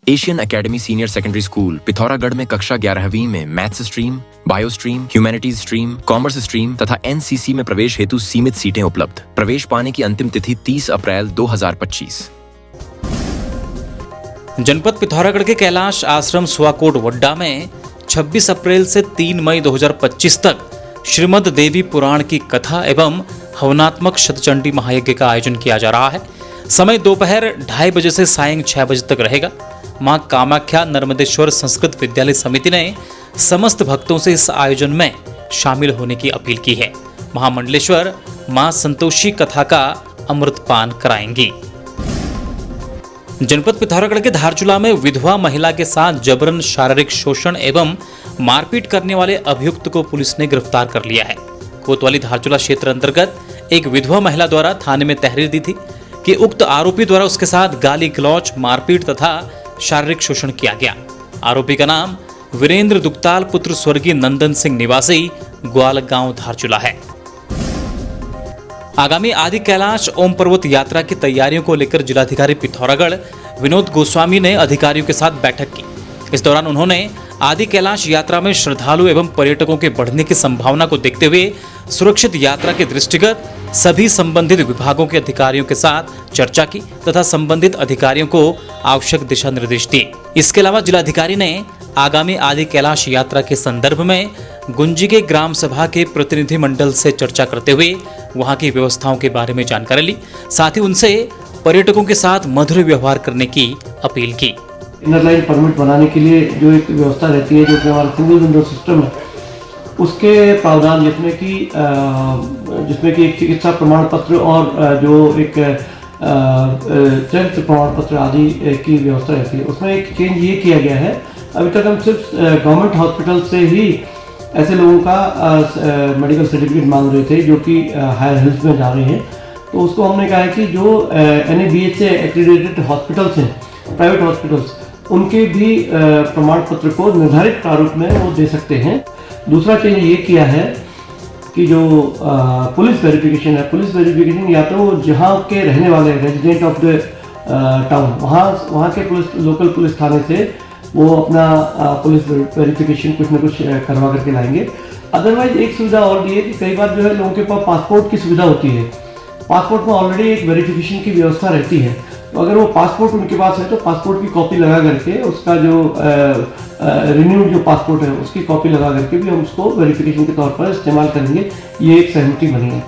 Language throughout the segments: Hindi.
Asian academy senior secondary school Pithoragarh में कक्षा 11वीं में maths stream, bio stream, humanities stream, commerce stream तथा एनसीसी में प्रवेश हेतु सीमित सीटें उपलब्ध। प्रवेश पाने की अंतिम तिथि 30 अप्रैल 2025। जनपद पिथौरागढ़ के कैलाश आश्रम सुआकोट वड्डा में 26 अप्रैल से 3 मई 2025 तक श्रीमद् देवी पुराण की कथा एवं हवनात्मक शतचंडी महायज्ञ का आयोजन किया जा रहा है। समय दोपहर 2:30 बजे से सायं 6 बजे तक रहेगा। मां कामाख्या नर्मदेश्वर संस्कृत विद्यालय समिति ने समस्त भक्तों से इस आयोजन में शामिल होने की अपील की है। महामंडलेश्वर मां संतोषी कथा का अमृतपान कराएंगी। जनपद पिथौरागढ़ के धारचूला में विधवा महिला के साथ जबरन शारीरिक शोषण एवं मारपीट करने वाले अभियुक्त को पुलिस ने गिरफ्तार कर लिया है। कोतवाली धारचूला क्षेत्र अंतर्गत एक विधवा महिला द्वारा थाने में तहरीर दी थी कि उक्त आरोपी द्वारा उसके साथ गाली गलौज, मारपीट तथा शारीरिक शोषण किया गया। आरोपी का नाम वीरेंद्र दुग्ताल पुत्र स्वर्गीय नंदन सिंह निवासी ग्वाल गांव धारचूला है। आगामी आदि कैलाश ओम पर्वत यात्रा की तैयारियों को लेकर जिलाधिकारी पिथौरागढ़ विनोद गोस्वामी ने अधिकारियों के साथ बैठक की। इस दौरान उन्होंने आदि कैलाश यात्रा में श्रद्धालु एवं पर्यटकों के बढ़ने की संभावना को देखते हुए सुरक्षित यात्रा के दृष्टिगत सभी संबंधित विभागों के अधिकारियों के साथ चर्चा की तथा संबंधित अधिकारियों को आवश्यक दिशा निर्देश दिए। इसके अलावा जिलाधिकारी ने आगामी आदि कैलाश यात्रा के संदर्भ में गुंजी के ग्राम सभा के प्रतिनिधि मंडल से चर्चा करते हुए वहां की व्यवस्थाओं के बारे में जानकारी ली। साथ ही उनसे पर्यटकों के साथ मधुर व्यवहार करने की अपील की। इनर लाइन परमिट बनाने के लिए जो एक व्यवस्था रहती है, जो कि हमारा सिंगल विंडो सिस्टम है, उसके प्रावधान जिसमें कि एक चिकित्सा प्रमाण पत्र और जो एक चरित्र प्रमाण पत्र आदि की व्यवस्था रहती है, उसमें एक चेंज ये किया गया है। अभी तक हम सिर्फ गवर्नमेंट हॉस्पिटल से ही ऐसे लोगों का मेडिकल सर्टिफिकेट मांग रहे थे जो कि हायर हेल्थ में जा रहे हैं। तो उसको हमने कहा है कि जो NABH एक्रीडेटेड हॉस्पिटल्स हैं, प्राइवेट हॉस्पिटल्स, उनके भी प्रमाण पत्र को निर्धारित प्रारूप में वो दे सकते हैं। दूसरा चीज़ ये किया है कि जो पुलिस वेरिफिकेशन है, पुलिस वेरिफिकेशन या तो जहाँ के रहने वाले रेजिडेंट ऑफ द टाउन, वहाँ के लोकल पुलिस थाने से वो अपना पुलिस वेरिफिकेशन कुछ ना कुछ करवा करके लाएंगे। अदरवाइज एक सुविधा और दी है कि कई बार जो है लोगों के पास पासपोर्ट की सुविधा होती है। पासपोर्ट में ऑलरेडी एक वेरिफिकेशन की व्यवस्था रहती है, तो अगर वो पासपोर्ट उनके पास है तो पासपोर्ट की कॉपी लगा करके उसका जो रिन्यूड जो पासपोर्ट है उसकी कॉपी लगा करके भी हम उसको वेरिफिकेशन के तौर पर इस्तेमाल करेंगे। ये एक सहमति बनी है।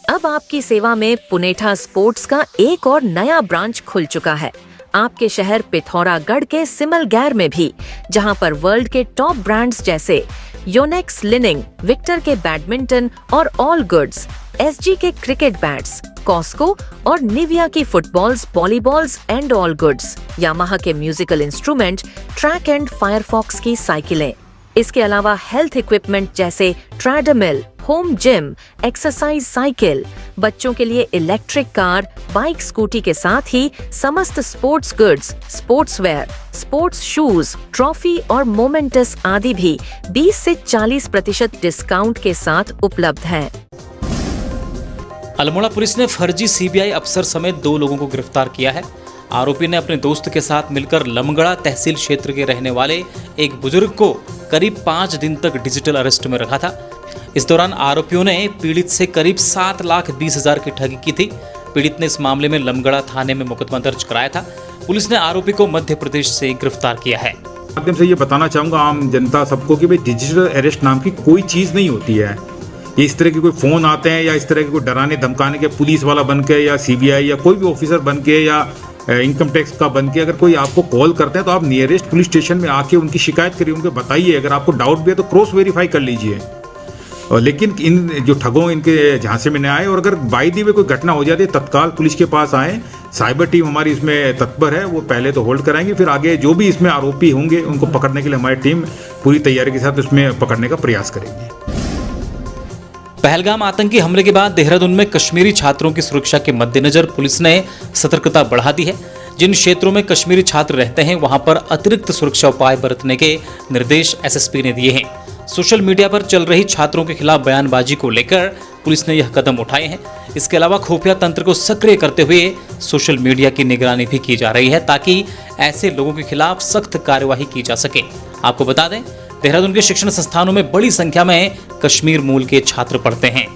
अब आपकी सेवा में पुनेठा स्पोर्ट्स का एक और नया ब्रांच खुल चुका है। आपके शहर पिथौरागढ़ के सिमलगैर में भी, जहां पर वर्ल्ड के टॉप ब्रांड्स जैसे योनेक्स लिनिंग, विक्टर के बैडमिंटन और ऑल गुड्स, SG के क्रिकेट बैट्स, कॉस्को और निविया की footballs, volleyballs and all goods, Yamaha के musical instrument, Track and Firefox की साइकिलें। इसके अलावा हेल्थ इक्विपमेंट जैसे treadmill, home gym, exercise cycle, बच्चों के लिए इलेक्ट्रिक कार, बाइक, स्कूटी के साथ ही समस्त sports goods, sports wear, sports shoes, trophy और मोमेंटस आदि भी 20 से 40% डिस्काउंट के साथ उपलब्ध है। अल्मोड़ा पुलिस ने फर्जी CBI अफसर समेत 2 लोगों को गिरफ्तार किया है। आरोपी ने अपने दोस्त के साथ मिलकर लमगड़ा तहसील क्षेत्र के रहने वाले एक बुजुर्ग को करीब 5 दिन तक डिजिटल अरेस्ट में रखा था। इस दौरान आरोपियों ने पीड़ित से करीब 7,20,000 की ठगी की थी। पीड़ित ने इस मामले में लमगड़ा थाने में मुकदमा दर्ज कराया था। पुलिस ने आरोपी को मध्य प्रदेश से गिरफ्तार किया है। माध्यम से ये बताना चाहूँगा आम जनता सबको कि भाई डिजिटल अरेस्ट नाम की कोई चीज़ नहीं होती है। ये इस तरह के कोई फ़ोन आते हैं या इस तरह के कोई डराने धमकाने के, पुलिस वाला बन के या CBI या कोई भी ऑफिसर बन के या इनकम टैक्स का बन के अगर कोई आपको कॉल करते हैं तो आप नियरेस्ट पुलिस स्टेशन में आके उनकी शिकायत करिए, उनको बताइए। अगर आपको डाउट भी है तो क्रॉस वेरीफाई कर लीजिए। लेकिन इन जो ठगों इनके झांसे में न आए, और अगर बाई दी वे कोई घटना हो जाती है तत्काल पुलिस के पास आए। साइबर टीम हमारी इसमें तत्पर है, वो पहले तो होल्ड कराएंगे, फिर आगे जो भी इसमें आरोपी होंगे उनको पकड़ने के लिए हमारी टीम पूरी तैयारी के साथ उसमें पकड़ने का प्रयास करेंगे। पहलगाम आतंकी हमले के बाद देहरादून में कश्मीरी छात्रों की सुरक्षा के मद्देनजर पुलिस ने सतर्कता बढ़ा दी है। जिन क्षेत्रों में कश्मीरी छात्र रहते हैं वहां पर अतिरिक्त सुरक्षा उपाय बरतने के निर्देश SSP ने दिए हैं। सोशल मीडिया पर चल रही छात्रों के खिलाफ बयानबाजी को लेकर पुलिस ने यह कदम उठाए हैं। इसके अलावा खुफिया तंत्र को सक्रिय करते हुए सोशल मीडिया की निगरानी भी की जा रही है ताकि ऐसे लोगों के खिलाफ सख्त कार्यवाही की जा सके। आपको बता दें, देहरादून के शिक्षण संस्थानों में बड़ी संख्या में कश्मीर मूल के छात्र पढ़ते हैं।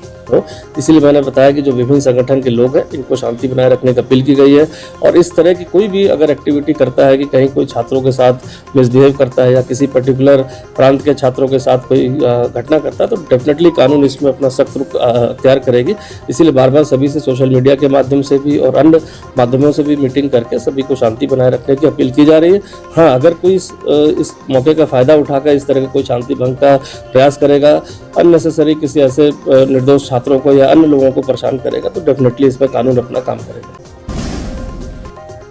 इसीलिए मैंने बताया कि जो विभिन्न संगठन के लोग हैं इनको शांति बनाए रखने की अपील की गई है और इस तरह की कोई भी अगर एक्टिविटी करता है कि कहीं कोई छात्रों के साथ मिसबिहेव करता है या किसी पर्टिकुलर प्रांत के छात्रों के साथ कोई घटना करता है तो डेफिनेटली कानून इसमें अपना सख्त रुख अख्तियार करेगी। इसीलिए बार बार सभी से सोशल मीडिया के माध्यम से भी और अन्य माध्यमों से भी मीटिंग करके सभी को शांति बनाए रखने की अपील की जा रही है। हाँ, अगर कोई इस मौके का फायदा उठाकर इस तरह का कोई शांति भंग का प्रयास करेगा, अननेसेसरी किसी ऐसे निर्दोष छात्रों को या अन्य लोगों को परेशान करेगा तो डेफिनेटली इसमें कानून अपना काम करेगा।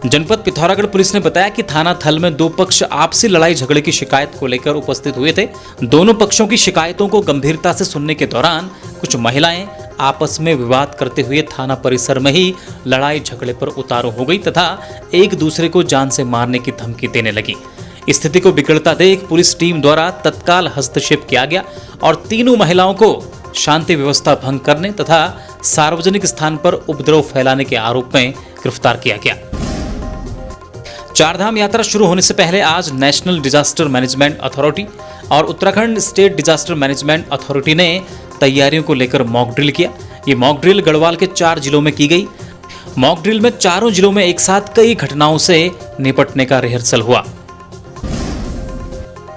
जनपद पिथौरागढ़ पुलिस ने बताया कि थाना थल में दो पक्ष आपसी लड़ाई झगड़े की शिकायत को लेकर उपस्थित हुए थे। दोनों पक्षों की शिकायतों को गंभीरता से सुनने के दौरान कुछ महिलाएं आपस में विवाद करते हुए थाना परिसर में ही लड़ाई झगड़े पर उतारू हो गई तथा एक दूसरे को जान से मारने की धमकी देने लगी। स्थिति को बिगड़ता देख पुलिस टीम द्वारा तत्काल हस्तक्षेप किया गया और तीनों महिलाओं को शांति व्यवस्था भंग करने तथा सार्वजनिक स्थान पर उपद्रव फैलाने के आरोप में गिरफ्तार किया गया। चारधाम यात्रा शुरू होने से पहले आज नेशनल डिजास्टर मैनेजमेंट अथॉरिटी और Uttarakhand state disaster management authority ने तैयारियों को लेकर मॉक ड्रिल किया। ये मॉक ड्रिल गढ़वाल के 4 जिलों में की गई। मॉक ड्रिल में चारों जिलों में एक साथ कई घटनाओं से निपटने का रिहर्सल हुआ।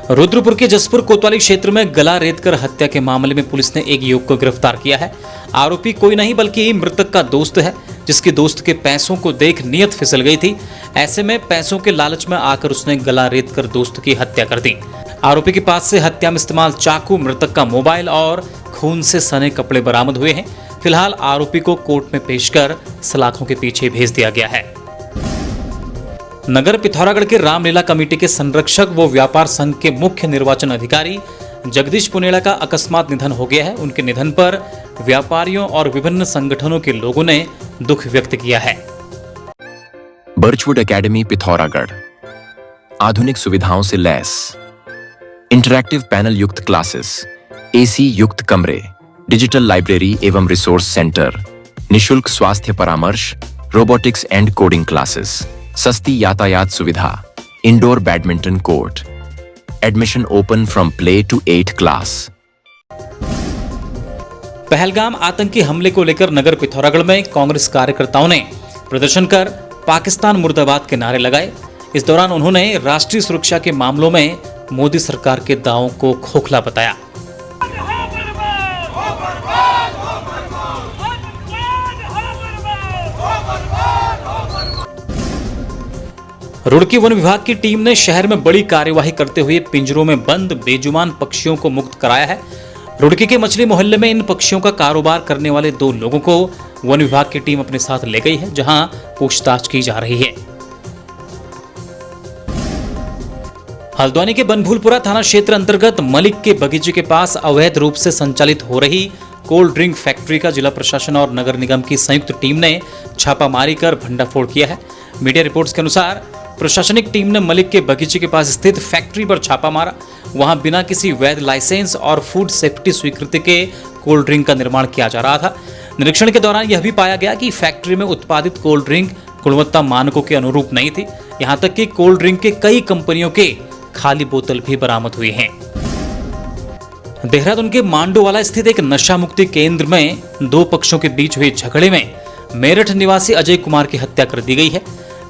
रुद्रपुर के जसपुर कोतवाली क्षेत्र में गला रेतकर हत्या के मामले में पुलिस ने एक युवक को गिरफ्तार किया है। आरोपी कोई नहीं बल्कि मृतक का दोस्त है, जिसके दोस्त के पैसों को देख नीयत फिसल गई थी। ऐसे में पैसों के लालच में आकर उसने गला रेतकर दोस्त की हत्या कर दी। आरोपी के पास से हत्या में इस्तेमाल चाकू, मृतक का मोबाइल और खून से सने कपड़े बरामद हुए हैं। फिलहाल आरोपी को कोर्ट में पेश कर सलाखों के पीछे भेज दिया गया है। नगर पिथौरागढ़ के रामलीला कमेटी के संरक्षक व व्यापार संघ के मुख्य निर्वाचन अधिकारी जगदीश पुनेड़ा का अकस्मात निधन हो गया है। उनके निधन पर व्यापारियों और विभिन्न संगठनों के लोगों ने दुख व्यक्त किया है। बर्चवुड एकेडमी पिथौरागढ़ आधुनिक सुविधाओं से लैस, इंटरैक्टिव पैनल युक्त क्लासेस, एसी युक्त कमरे, डिजिटल लाइब्रेरी एवं रिसोर्स सेंटर, निशुल्क स्वास्थ्य परामर्श, रोबोटिक्स एंड कोडिंग क्लासेस, सस्ती यातायात सुविधा, indoor badminton court, admission open from play to 8 क्लास। पहलगाम आतंकी हमले को लेकर नगर पिथौरागढ़ में कांग्रेस कार्यकर्ताओं ने प्रदर्शन कर पाकिस्तान मुर्दाबाद के नारे लगाए। इस दौरान उन्होंने राष्ट्रीय सुरक्षा के मामलों में मोदी सरकार के दावों को खोखला बताया। रुड़की वन विभाग की टीम ने शहर में बड़ी कार्यवाही करते हुए पिंजरों में बंद बेजुबान पक्षियों को मुक्त कराया है। रुड़की के मछली मोहल्ले में इन पक्षियों का कारोबार करने वाले 2 लोगों को वन विभाग की टीम अपने साथ ले गई है, जहां पूछताछ की जा रही है। हल्द्वानी के बनभूलपुरा थाना क्षेत्र अंतर्गत मलिक के बगीचे के पास अवैध रूप से संचालित हो रही कोल्ड ड्रिंक फैक्ट्री का जिला प्रशासन और नगर निगम की संयुक्त टीम ने छापामारी कर भंडाफोड़ किया है। मीडिया रिपोर्ट्स के अनुसार प्रशासनिक टीम ने मलिक के बगीचे के पास स्थित फैक्ट्री पर छापा मारा। वहां बिना किसी वैध लाइसेंस और फूड सेफ्टी स्वीकृति के कोल्ड ड्रिंक का निर्माण किया जा रहा था। निरीक्षण के दौरान यह भी पाया गया कि फैक्ट्री में उत्पादित कोल्ड ड्रिंक गुणवत्ता मानकों के अनुरूप नहीं थी। यहां तक कि कोल्ड ड्रिंक के कई कंपनियों के खाली बोतल भी बरामद हुई हैं। देहरादून के मांडोवाला स्थित एक नशा मुक्ति केंद्र में 2 पक्षों के बीच हुए झगड़े में मेरठ निवासी अजय कुमार की हत्या कर दी गई है।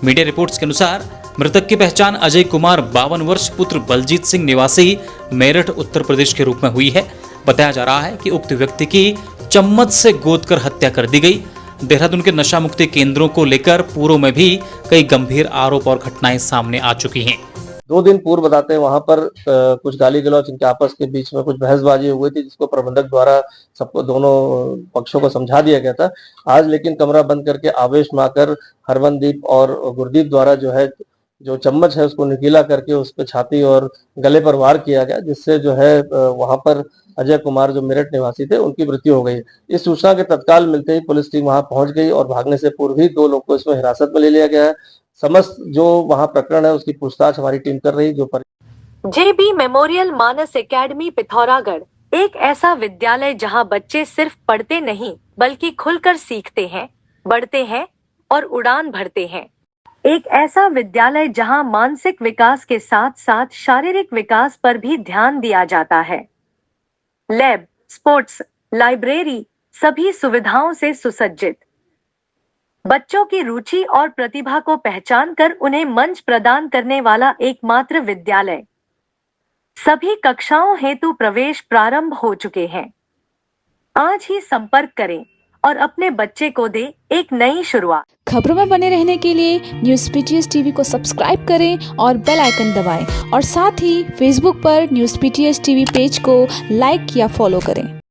मीडिया रिपोर्ट्स के अनुसार मृतक की पहचान अजय कुमार 52 वर्ष पुत्र बलजीत सिंह निवासी मेरठ उत्तर प्रदेश के रूप में हुई है। बताया जा रहा है कि उक्त व्यक्ति की चम्मच से गोदकर हत्या कर दी गई। देहरादून के नशा मुक्ति केंद्रों को लेकर पूर्व में भी कई गंभीर आरोप और घटनाएं सामने आ चुकी हैं। 2 दिन पूर्व बताते हैं वहां पर कुछ गाली गलौज इनके आपस के बीच में कुछ बहसबाजी हुई थी, जिसको प्रबंधक द्वारा सबको दोनों पक्षों को समझा दिया गया था। आज लेकिन कमरा बंद करके आवेश में आकर हरमनदीप और गुरदीप द्वारा जो चम्मच है उसको निकीला करके उस पर छाती और गले पर वार किया गया, जिससे जो है वहां पर अजय कुमार जो मेरठ निवासी थे उनकी मृत्यु हो गई। इस सूचना के तत्काल मिलते ही पुलिस टीम वहां पहुंच गई और भागने से पूर्व ही 2 लोग को इसमें हिरासत में ले लिया गया है। समस्त जो वहां प्रकरण है उसकी पूछताछ हमारी टीम कर रही है। जो जेबी मेमोरियल मानस एकेडमी पिथौरागढ़ एक ऐसा विद्यालय जहां बच्चे सिर्फ पढ़ते नहीं बल्कि खुलकर सीखते हैं, बढ़ते हैं और उड़ान भरते हैं। एक ऐसा विद्यालय जहां मानसिक विकास के साथ साथ शारीरिक विकास पर भी ध्यान दिया जाता है। लैब, स्पोर्ट्स, लाइब्रेरी, सभी सुविधाओं से सुसज्जित। बच्चों की रुचि और प्रतिभा को पहचान कर उन्हें मंच प्रदान करने वाला एकमात्र विद्यालय। सभी कक्षाओं हेतु प्रवेश प्रारंभ हो चुके हैं। आज ही संपर्क करें और अपने बच्चे को दें एक नई शुरुआत। खबरों में बने रहने के लिए न्यूज़ PTS टीवी को सब्सक्राइब करें और बेल आइकन दबाएं और साथ ही फेसबुक पर न्यूज़ PTS टीवी पेज को लाइक या फॉलो करें।